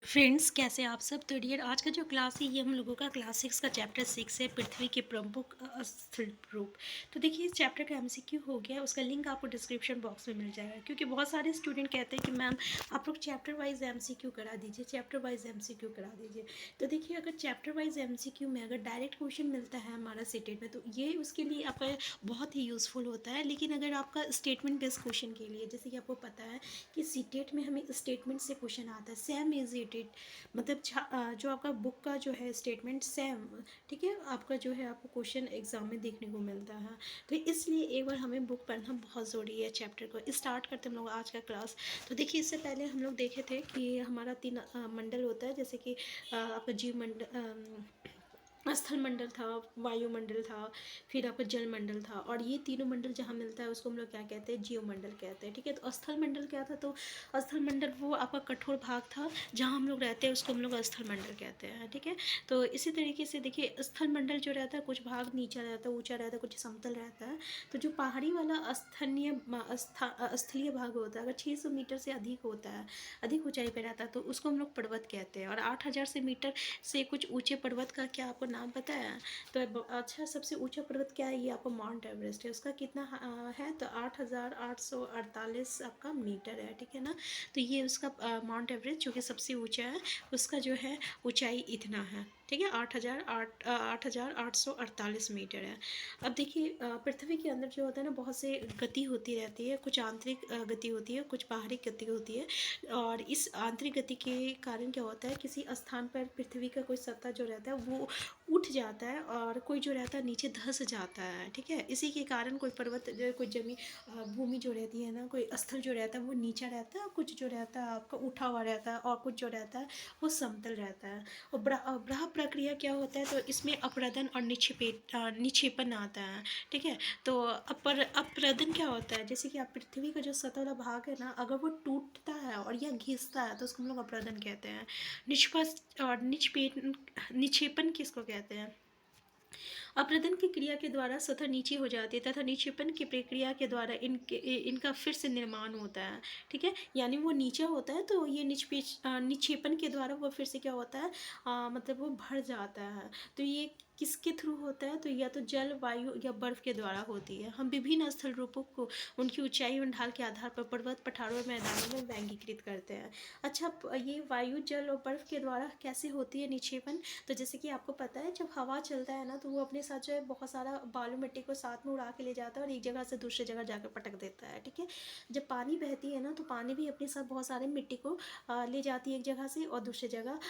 Friends, कैसे आप सब। तो डियर, आज का जो क्लास है ये हम लोगों का क्लास 6 का चैप्टर 6 है, पृथ्वी के प्रमुख स्थल रूप। तो देखिए, इस चैप्टर का एमसीक्यू हो गया, उसका लिंक आपको डिस्क्रिप्शन बॉक्स में मिल जाएगा। क्योंकि बहुत सारे स्टूडेंट कहते हैं कि मैम आप लोग चैप्टर वाइज एमसीक्यू करा दीजिए, चैप्टर वाइज एमसीक्यू करा दीजिए। तो देखिए, अगर चैप्टर वाइज एमसीक्यू में अगर डायरेक्ट क्वेश्चन मिलता है हमारा सीटेट में, तो ये उसके लिए आपका बहुत ही यूज़फुल होता है। लेकिन अगर आपका स्टेटमेंट बेस्ड क्वेश्चन के लिए, जैसे कि आपको पता है कि सीटेट में हमें स्टेटमेंट से क्वेश्चन आता है, सेम इज इट मतलब जो आपका बुक का जो है स्टेटमेंट सेम, ठीक है, आपका जो है आपको क्वेश्चन एग्जाम में देखने को मिलता है। तो इसलिए एक बार हमें बुक पढ़ना बहुत ज़रूरी है। चैप्टर को स्टार्ट करते हम लोग आज का क्लास। तो देखिए, इससे पहले हम लोग देखे थे कि हमारा 3 मंडल होता है, जैसे कि आपका जीव मंडल, स्थल मंडल था, वायुमंडल था, फिर आपका जल मंडल था। और ये तीनों मंडल जहाँ मिलता है उसको हम लोग क्या कहते हैं, जीव मंडल कहते हैं। ठीक है, तो स्थल मंडल क्या था, तो स्थल मंडल वो आपका कठोर भाग था जहाँ हम लोग रहते हैं, उसको हम लोग स्थल मंडल कहते हैं। ठीक है, तो इसी तरीके से देखिए, स्थल मंडल जो रहता है, कुछ भाग नीचा रहता है, ऊंचा रहता है, कुछ समतल रहता है। तो जो पहाड़ी वाला स्थलीय भाग होता है, अगर 600 मीटर से अधिक होता है, अधिक ऊंचाई पर रहता है, तो उसको हम लोग पर्वत कहते हैं। और 8000 से मीटर से कुछ ऊंचे पर्वत का क्या आपको नाम पता है? तो अच्छा, सबसे ऊंचा पर्वत क्या है? ये आपको माउंट एवरेस्ट है। उसका कितना है, तो 8848 आपका मीटर है। ठीक है ना, तो ये उसका माउंट एवरेस्ट जो कि सबसे ऊंचा है, उसका जो है ऊंचाई इतना है। ठीक है, 8848 मीटर है। अब देखिए, पृथ्वी के अंदर जो होता है ना, बहुत से गति होती रहती है। कुछ आंतरिक गति होती है, कुछ बाहरी गति होती है। और इस आंतरिक गति के कारण क्या होता है, किसी स्थान पर पृथ्वी का कोई सत्ता जो रहता है वो उठ जाता है, और कोई जो रहता है नीचे धंस जाता है। ठीक है, इसी के कारण कोई पर्वत, कोई भूमि जो रहती है ना, कोई स्थल जो रहता है वो नीचा रहता है, कुछ जो रहता है आपका उठा हुआ रहता है, और कुछ जो रहता है वो समतल रहता है। और ब्राह प्रक्रिया क्या होता है, तो इसमें अपरदन और निक्षेपण आता है। ठीक है, तो अपरदन क्या होता है, जैसे कि आप पृथ्वी का जो सतह वाला भाग है ना, अगर वो टूटता है और या घिसता है तो उसको हम लोग अपरदन कहते हैं। निष्पक्ष और निक्षेपण किसको कहते हैं? अपरदन की क्रिया के द्वारा सतह नीचे हो जाती है, तथा निक्षेपण की प्रक्रिया के द्वारा इनका फिर से निर्माण होता है। ठीक है, यानी वो नीचा होता है, तो ये निक्षेपण के द्वारा वो फिर से क्या होता है, मतलब वो भर जाता है। तो ये किसके थ्रू होता है, तो या तो जल, वायु या बर्फ के द्वारा होती है। हम विभिन्न स्थल रूपों को उनकी ऊंचाई और ढाल के आधार पर पर्वत, पठारों और मैदानों में वर्गीकृत करते हैं। अच्छा, ये वायु, जल और बर्फ के द्वारा कैसे होती है निक्षेपण? तो जैसे कि आपको पता है, जब हवा चलता है ना, तो वो अपने साथ जो है बहुत सारा बालू मिट्टी को साथ में उड़ा के ले जाता है और एक जगह से दूसरी जगह जाकर पटक देता है। ठीक है, जब पानी बहती है ना, तो पानी भी अपने साथ बहुत सारे मिट्टी को ले जाती है एक जगह से और दूसरी जगह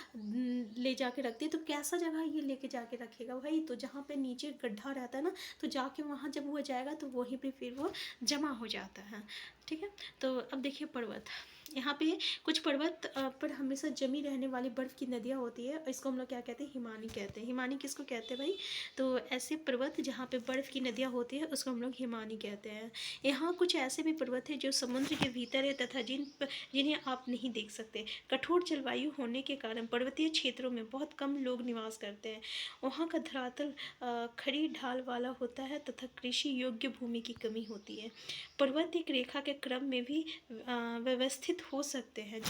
ले जाके रखती है। तो कैसा जगह ये लेके जाके रखेगा भाई, तो जहाँ पे नीचे गड्ढा रहता है ना, तो जाके वहाँ जब वो जाएगा तो वहीं पे फिर वो जमा हो जाता है। ठीक है, तो अब देखिए पर्वत, यहाँ पे कुछ पर्वत पर हमेशा जमी रहने वाली बर्फ़ की नदियाँ होती है, इसको हम लोग क्या कहते हैं, हिमानी कहते हैं। हिमानी किसको कहते हैं भाई, तो ऐसे पर्वत जहाँ पे बर्फ़ की नदियाँ होती है उसको हम लोग हिमानी कहते हैं। यहाँ कुछ ऐसे भी पर्वत हैं जो समुद्र के भीतर है, तथा जिन्हें आप नहीं देख सकते। कठोर जलवायु होने के कारण पर्वतीय क्षेत्रों में बहुत कम लोग निवास करते हैं। वहाँ का धरातल खड़ी ढाल वाला होता है, तथा कृषि योग्य भूमि की कमी होती है। पर्वत एक रेखा के क्रम में भी व्यवस्थित हो सकते हैं,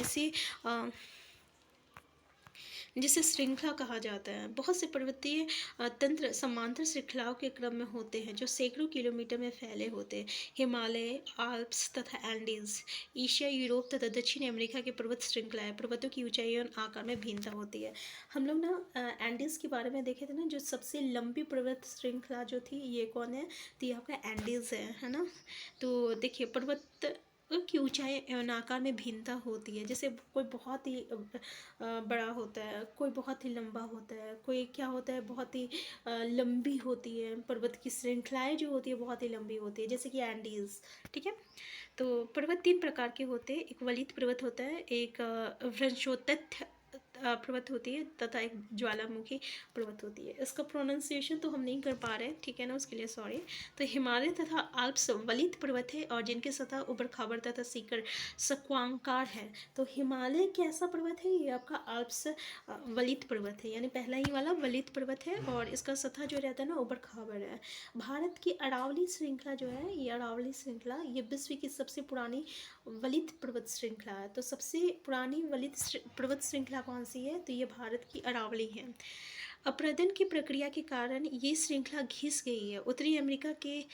जिसे श्रृंखला कहा जाता है। बहुत से पर्वतीय तंत्र समांतर श्रृंखलाओं के क्रम में होते हैं, जो सैकड़ों किलोमीटर में फैले होते हैं। हिमालय, आल्प्स तथा एंडीज, एशिया, यूरोप तथा दक्षिण अमेरिका के पर्वत श्रृंखलाएं, पर्वतों की ऊंचाई और आकार में भिन्नता होती है। हम लोग ना एंडीज के बारे में देखे थे ना, जो सबसे लंबी पर्वत श्रृंखला जो थी, ये कौन है, तो ये आपका एंडीज है ना। तो देखिए, पर्वत की ऊंचाई एवं आकार में भिन्नता होती है। जैसे कोई बहुत ही बड़ा होता है, कोई बहुत ही लंबा होता है, कोई क्या होता है, बहुत ही लंबी होती है। पर्वत की श्रृंखलाएं जो होती है बहुत ही लंबी होती है, जैसे कि एंडीज। ठीक है, तो पर्वत 3 प्रकार के होते हैं। एक वलित पर्वत होता है, एक पर्वत होती है तथा एक ज्वालामुखी पर्वत होती है। इसका प्रोनाउंसिएशन तो हम नहीं कर पा रहे, ठीक है ना, उसके लिए सॉरी। तो हिमालय तथा आल्प्स वलित पर्वत है और जिनकी सतह ऊबड़ खाबड़ तथा सीकर सक्वांकार है। तो हिमालय कैसा पर्वत है, ये आपका आल्प्स वलित पर्वत है, यानी पहला ही वाला वलित पर्वत है और इसका सतह जो रहता है ना ऊबड़ खाबड़ है। भारत की अरावली श्रृंखला जो है, ये अरावली श्रृंखला ये विश्व की सबसे पुरानी वलित पर्वत श्रृंखला है। तो सबसे पुरानी वलित पर्वत श्रृंखला कौन सी है, तो ये भारत की अरावली है। अपरदन की प्रक्रिया के कारण ये श्रृंखला घिस गई है। उत्तरी अमेरिका के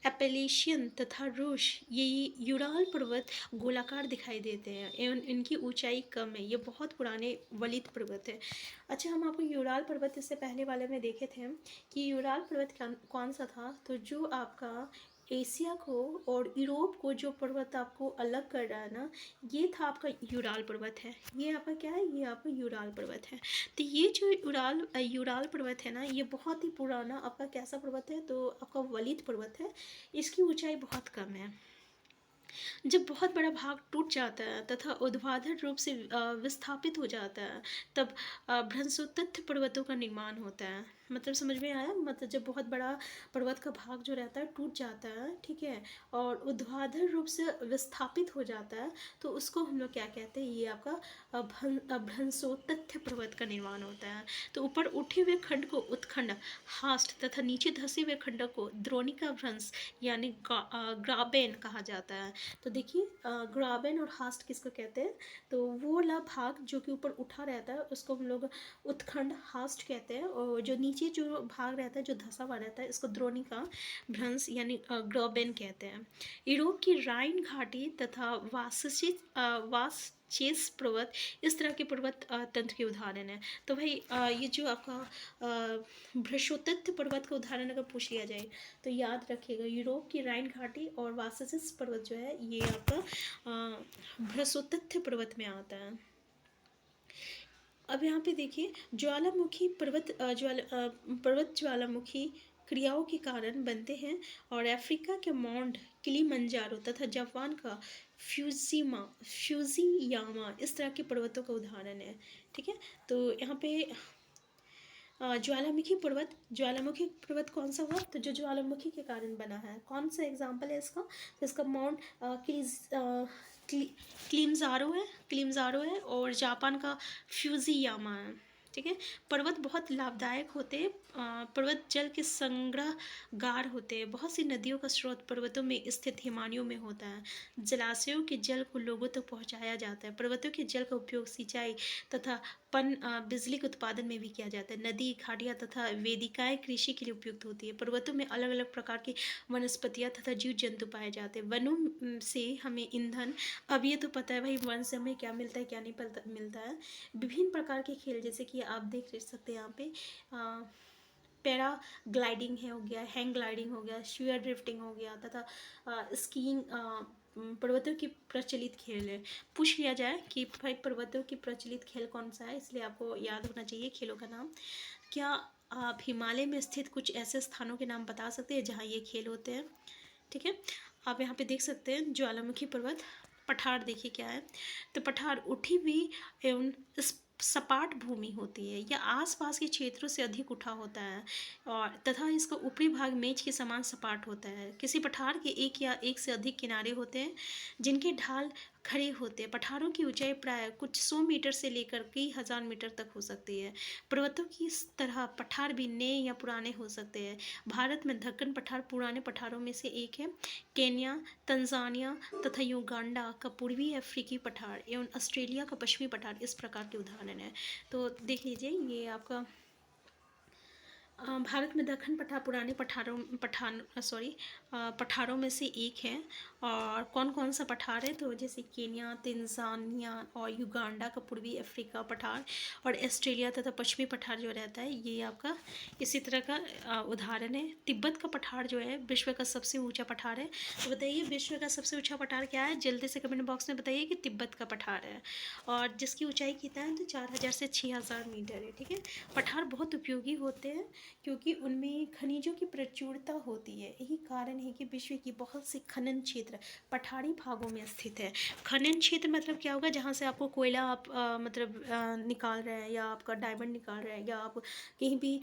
एपेलेशियन तथा रूस ये यूराल पर्वत गोलाकार दिखाई देते हैं एवं इनकी ऊंचाई कम है। ये बहुत पुराने वलित पर्वत है। अच्छा, हम आपको यूराल पर्वत इससे पहले वाले में देखे थे कि यूराल पर्वत कौन सा था, तो जो आपका एशिया को और यूरोप को जो पर्वत आपको अलग कर रहा है ना, ये था आपका यूराल पर्वत है। ये आपका क्या है, ये आपका यूराल पर्वत है। तो ये जो यूराल पर्वत है ना, ये बहुत ही पुराना आपका कैसा पर्वत है, तो आपका वलित पर्वत है। इसकी ऊंचाई बहुत कम है। जब बहुत बड़ा भाग टूट जाता है तथा ऊर्ध्वाधर रूप से विस्थापित हो जाता है, तब भ्रंशोत्तथ पर्वतों का निर्माण होता है। मतलब समझ में आया, मतलब जब बहुत बड़ा पर्वत का भाग जो रहता है टूट जाता है, ठीक है, और ऊर्ध्वाधर रूप से विस्थापित हो जाता है, तो उसको हम लोग क्या कहते हैं, ये आपका भ्रंशोत्तथ पर्वत का निर्माण होता है। तो ऊपर उठे हुए खंड को उत्खंड हास्ट तथा नीचे धसे हुए खंड को द्रोणिका भ्रंश यानी ग्राबेन कहा जाता है। तो देखिए ग्राबेन और हास्ट किसको कहते हैं, तो वो वाला भाग जो कि ऊपर उठा रहता है उसको हम लोग उत्खंड हास्ट कहते हैं, और जो नीचे जो भाग रहता है जो धसा हुआ रहता है इसको द्रोणिका भ्रंश यानी ग्राबेन कहते हैं। यूरोप की राइन घाटी तथा वासचेस पर्वत इस तरह के पर्वत तंत्र के उदाहरण है। तो भाई ये जो आपका भ्रंशोत्तथ पर्वत का उदाहरण अगर पूछ लिया जाए तो याद रखिएगा, यूरोप की राइन घाटी और वासचेस पर्वत जो है ये आपका भ्रंशोत्तथ पर्वत में आता है। अब यहाँ पे देखिए ज्वालामुखी पर्वत ज्वालामुखी क्रियाओं के कारण बनते हैं और अफ्रीका के माउंट किलिमंजारो तथा जापान का फ्यूजियामा इस तरह के पर्वतों का उदाहरण है। ठीक है, तो यहाँ पे ज्वालामुखी पर्वत कौन सा हुआ, तो जो ज्वालामुखी के कारण बना है, कौन सा एग्जाम्पल है इसका, तो इसका माउंट क्लिमजारो है और जापान का फ्यूजियामा है। ठीक है, पर्वत बहुत लाभदायक होते हैं। पर्वत जल के संग्रहगार होते हैं। बहुत सी नदियों का स्रोत पर्वतों में स्थित हिमानियों में होता है। जलाशयों के जल को लोगों तक पहुंचाया जाता है। पर्वतों के जल का उपयोग सिंचाई तथा बिजली के उत्पादन में भी किया जाता है। नदी, खाड़ियाँ तथा वेदिकाएं कृषि के लिए उपयुक्त होती है। पर्वतों में अलग अलग प्रकार की वनस्पतियाँ तथा जीव जंतु पाए जाते हैं। वनों से हमें ईंधन, अब ये तो पता है भाई वन से हमें क्या मिलता है क्या नहीं मिलता है। विभिन्न प्रकार के खेल जैसे कि आप देख सकते हैं यहाँ पे पैरा ग्लाइडिंग है हो गया, हैंग ग्लाइडिंग हो गया, शेयर ड्रिफ्टिंग हो गया तथा स्कीइंग पर्वतों की प्रचलित खेल है। पूछ लिया जाए कि भाई पर्वतों की प्रचलित खेल कौन सा है, इसलिए आपको याद होना चाहिए खेलों का नाम। क्या आप हिमालय में स्थित कुछ ऐसे स्थानों के नाम बता सकते हैं जहाँ ये खेल होते हैं। ठीक है, आप यहाँ पे देख सकते हैं ज्वालामुखी पर्वत, पठार देखिए क्या है, तो पठार उठी हुई एवं सपाट भूमि होती है। यह आसपास के क्षेत्रों से अधिक उठा होता है और तथा इसका ऊपरी भाग मेज के समान सपाट होता है। किसी पठार के एक या एक से अधिक किनारे होते हैं जिनके ढाल खड़े होते हैं। पठारों की ऊंचाई प्राय कुछ 100 मीटर से लेकर कई हजार मीटर तक हो सकती है। पर्वतों की इस तरह पठार भी नए या पुराने हो सकते हैं। भारत में दक्कन पठार पुराने पठारों में से एक है। केन्या, तंजानिया तथा युगांडा का पूर्वी अफ्रीकी पठार एवं ऑस्ट्रेलिया का पश्चिमी पठार इस प्रकार के उदाहरण है। तो देख लीजिए ये आपका भारत में दक्कन पठार पुराने पठारों में से एक है। और कौन कौन सा पठार है, तो जैसे केन्या, तंजानिया और युगांडा का पूर्वी अफ्रीका पठार और ऑस्ट्रेलिया तथा पश्चिमी पठार जो रहता है ये आपका इसी तरह का उदाहरण है। तिब्बत का पठार जो है विश्व का सबसे ऊंचा पठार है। तो बताइए विश्व का सबसे ऊंचा पठार क्या है, जल्दी से कमेंट बॉक्स में बताइए कि तिब्बत का पठार है और जिसकी ऊंचाई कितना है, तो 4000 से 6000 मीटर है। ठीक है, पठार बहुत उपयोगी होते हैं क्योंकि उनमें खनिजों की प्रचुरता होती है। यही कारण है कि विश्व की बहुत से खनन क्षेत्र क्षेत्र पठारी भागों में स्थित है। खनन क्षेत्र मतलब क्या होगा, जहाँ से आपको कोयला आप मतलब निकाल रहे हैं, या आपका डायमंड निकाल रहे हैं, या आप कहीं भी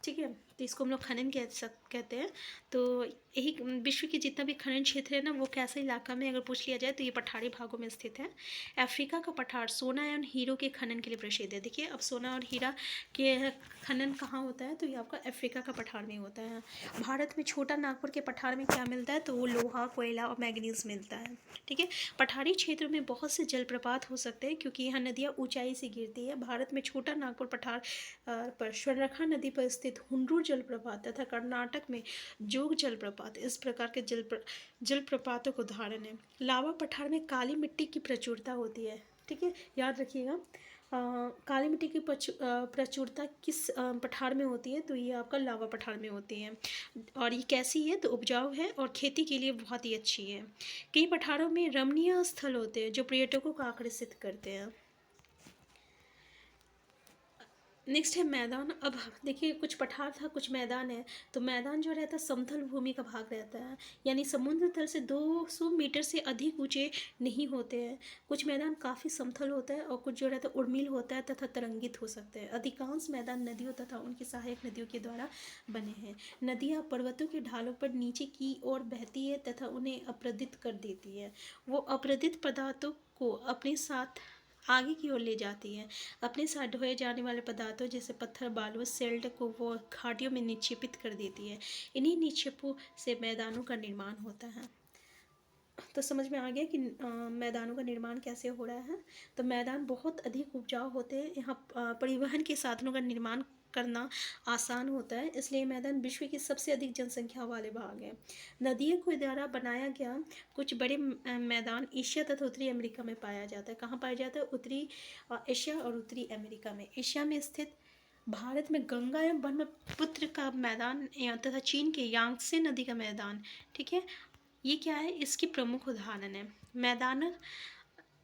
ठीक है, तो इसको हम लोग खनन कहते हैं। तो यही विश्व के जितना भी खनन क्षेत्र है ना, वो कैसे इलाका में अगर पूछ लिया जाए तो ये पठारी भागों में स्थित है। अफ्रीका का पठार सोना एवं हीरो के खनन के लिए प्रसिद्ध है। देखिए, अब सोना और हीरा के खनन कहाँ होता है, तो ये आपका अफ्रीका का पठार में होता है। भारत में छोटा नागपुर के पठार में क्या मिलता है, तो वो लोहा, कोयला और मैग्नीज मिलता है। ठीक है, पठारी क्षेत्र में बहुत से जलप्रपात हो सकते हैं क्योंकि यहाँ नदियाँ ऊंचाई से गिरती है। भारत में छोटा नागपुर पठार पर स्वर्णरेखा नदी पर स्थित हुंड्रू जलप्रपात तथा कर्नाटक में जोग जलप्रपात इस प्रकार के जलप्रपातों को उदाहरण है। लावा पठार में काली मिट्टी की प्रचुरता होती है। ठीक है, याद रखिएगा, काली मिट्टी की प्रचुरता किस पठार में होती है, तो ये आपका लावा पठार में होती है। और ये कैसी है, तो उपजाऊ है और खेती के लिए बहुत ही अच्छी है। कई पठारों में रमणीय स्थल होते हैं जो पर्यटकों को आकर्षित करते हैं। नेक्स्ट है मैदान। अब देखिए, कुछ पठार था, कुछ मैदान है। तो मैदान जो रहता है समतल भूमि का भाग रहता है, यानी समुद्र तल से 200 मीटर से अधिक ऊंचे नहीं होते हैं। कुछ मैदान काफ़ी समतल होता है और कुछ जो रहता है उर्मिल होता है तथा तरंगित हो सकते हैं। अधिकांश मैदान नदियों तथा उनकी सहायक नदियों के द्वारा बने हैं। नदियाँ पर्वतों के ढालों पर नीचे की ओर बहती है तथा उन्हें अपरदित कर देती है। वो अपरदित पदार्थों को अपने साथ आगे की ओर ले जाती है। अपने साथ ढोए जाने वाले पदार्थों जैसे पत्थर, बालू, सिल्ट को वो घाटियों में निक्षेपित कर देती है। इन्हीं निक्षेपों से मैदानों का निर्माण होता है। तो समझ में आ गया कि मैदानों का निर्माण कैसे हो रहा है। तो मैदान बहुत अधिक उपजाऊ होते हैं, यहाँ परिवहन के साधनों का निर्माण करना आसान होता है, इसलिए मैदान विश्व की सबसे अधिक जनसंख्या वाले भाग हैं। नदियों के द्वारा बनाया गया कुछ बड़े मैदान एशिया तथा उत्तरी अमेरिका में पाया जाता है। कहाँ पाया जाता है, उत्तरी एशिया और उत्तरी अमेरिका में। एशिया में स्थित भारत में गंगा एवं ब्रह्मपुत्र का मैदान तथा चीन के यांगत्से नदी का मैदान, ठीक है, ये क्या है, इसकी प्रमुख उदाहरण है। मैदान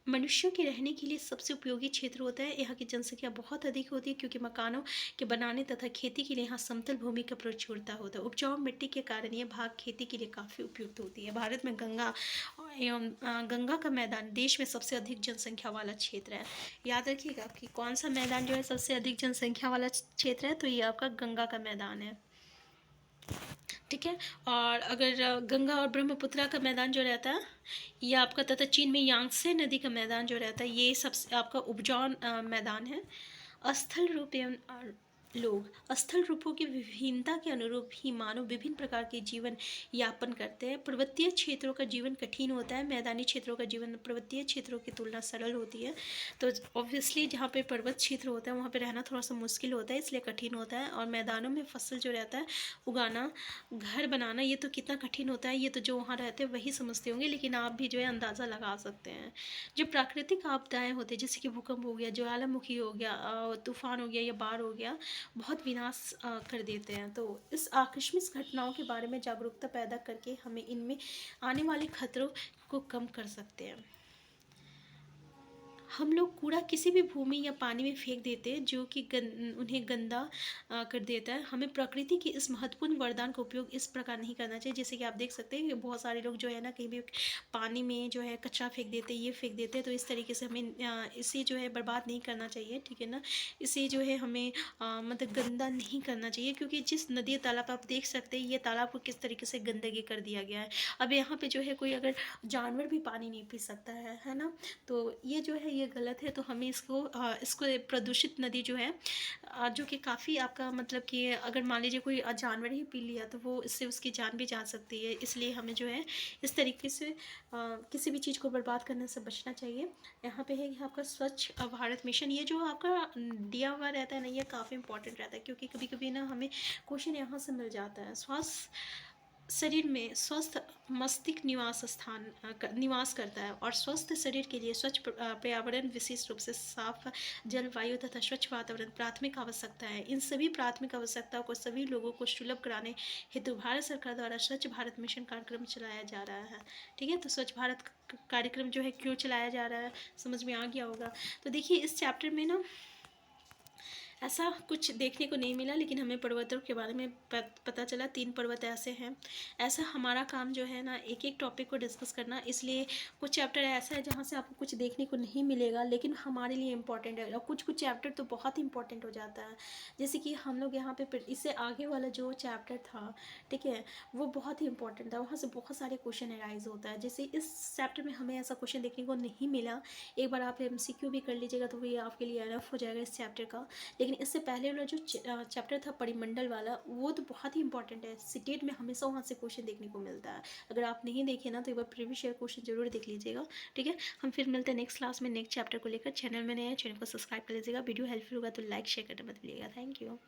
मनुष्यों के रहने के लिए सबसे उपयोगी क्षेत्र होता है। यहाँ की जनसंख्या बहुत अधिक होती है क्योंकि मकानों के बनाने तथा खेती के लिए यहाँ समतल भूमि का प्रचुरता होता है। उपजाऊ मिट्टी के कारण ये भाग खेती के लिए काफ़ी उपयुक्त होती है। भारत में गंगा एवं गंगा का मैदान देश में सबसे अधिक जनसंख्या वाला क्षेत्र है। याद रखिएगा कि कौन सा मैदान जो है सबसे अधिक जनसंख्या वाला क्षेत्र है, तो ये आपका गंगा का मैदान है। ठीक है, और अगर गंगा और ब्रह्मपुत्रा का मैदान जो रहता है, ये आपका तथा चीन में यांगत्से नदी का मैदान जो रहता है, ये सबसे आपका उपजाऊ मैदान है। स्थल रूप एवं लोग स्थल रूपों की विभिन्नता के अनुरूप ही मानव विभिन्न प्रकार के जीवन यापन करते हैं। पर्वतीय क्षेत्रों का जीवन कठिन होता है, मैदानी क्षेत्रों का जीवन पर्वतीय क्षेत्रों की तुलना सरल होती है। तो ऑब्वियसली जहाँ पे पर्वत क्षेत्र होता है वहाँ पे रहना थोड़ा सा मुश्किल होता है, इसलिए कठिन होता है। और मैदानों में फसल जो रहता है उगाना, घर बनाना, ये तो कितना कठिन होता है, ये तो जो वहाँ रहते हैं वही समझते होंगे, लेकिन आप भी जो है अंदाज़ा लगा सकते हैं। जो प्राकृतिक आपदाएँ होती है, जैसे कि भूकंप हो गया, ज्वालामुखी हो गया, तूफान हो गया या बाढ़ हो गया, बहुत विनाश कर देते हैं। तो इस आकस्मिक घटनाओं के बारे में जागरूकता पैदा करके हमें इनमें आने वाले खतरों को कम कर सकते हैं। हम लोग कूड़ा किसी भी भूमि या पानी में फेंक देते हैं जो कि उन्हें गंदा कर देता है। हमें प्रकृति के इस महत्वपूर्ण वरदान का उपयोग इस प्रकार नहीं करना चाहिए। जैसे कि आप देख सकते हैं कि बहुत सारे लोग जो है ना, कहीं भी पानी में जो है कचरा फेंक देते हैं, ये फेंक देते हैं। तो इस तरीके से हमें इसे जो है बर्बाद नहीं करना चाहिए, ठीक है ना। इसे जो है हमें मतलब गंदा नहीं करना चाहिए, क्योंकि जिस नदी तालाब आप देख सकते हैं, ये तालाब को किस तरीके से गंदगी कर दिया गया है। अब यहाँ पे जो है कोई अगर जानवर भी पानी नहीं पी सकता है ना। तो ये जो है ये गलत है। तो हमें इसको प्रदूषित नदी जो है जो कि काफ़ी आपका मतलब कि अगर मान लीजिए कोई जानवर ही पी लिया तो वो इससे उसकी जान भी जा सकती है। इसलिए हमें जो है इस तरीके से किसी भी चीज़ को बर्बाद करने से बचना चाहिए। यहाँ पे है कि आपका स्वच्छ भारत मिशन, ये जो आपका दिया हुआ रहता है ना, ये काफ़ी इंपॉर्टेंट रहता है, क्योंकि कभी कभी ना हमें क्वेश्चन यहाँ से मिल जाता है। स्वास्थ्य शरीर में स्वस्थ मस्तिष्क निवास करता है, और स्वस्थ शरीर के लिए स्वच्छ पर्यावरण, विशेष रूप से साफ जलवायु तथा स्वच्छ वातावरण प्राथमिक आवश्यकता है। इन सभी प्राथमिक आवश्यकताओं को सभी लोगों को सुलभ कराने हेतु भारत सरकार द्वारा स्वच्छ भारत मिशन कार्यक्रम चलाया जा रहा है। ठीक है, तो स्वच्छ भारत कार्यक्रम जो है क्यों चलाया जा रहा है, समझ में आ गया होगा। तो देखिए, इस चैप्टर में ना ऐसा कुछ देखने को नहीं मिला, लेकिन हमें पर्वतों के बारे में पता चला 3 पर्वत ऐसे हैं। ऐसा हमारा काम जो है ना एक-एक टॉपिक को डिस्कस करना, इसलिए कुछ चैप्टर ऐसा है जहाँ से आपको कुछ देखने को नहीं मिलेगा, लेकिन हमारे लिए इम्पोर्टेंट है, और कुछ-कुछ चैप्टर तो बहुत इम्पोर्टेंट हो जाता है। जैसे कि हम लोग यहाँ पे फिर इससे आगे वाला जो चैप्टर था, ठीक है? वो बहुत ही इम्पोर्टेंट था, वहाँ से बहुत सारे क्वेश्चन अराइज़ होता है। जैसे इस चैप्टर में हमें ऐसा क्वेश्चन देखने को नहीं मिला, एक बार आप एमसीक्यू भी कर लीजिएगा तो ये आपके लिए इनफ हो जाएगा इस चैप्टर का। लेकिन इससे पहले वाला जो चैप्टर था परिमंडल वाला, वो तो बहुत ही इंपॉर्टेंट है, सिटेट में हमेशा वहाँ से क्वेश्चन देखने को मिलता है। अगर आप नहीं देखे ना तो एक बार प्रीवियस ईयर क्वेश्चन जरूर देख लीजिएगा, ठीक है? हम फिर मिलते हैं नेक्स्ट क्लास में नेक्स्ट चैप्टर को लेकर। चैनल में नए हैं, चैनल को सब्सक्राइब कर लीजिएगा। वीडियो हेल्पफुल होगा तो लाइक शेयर करना मत भूलिएगा। Thank you.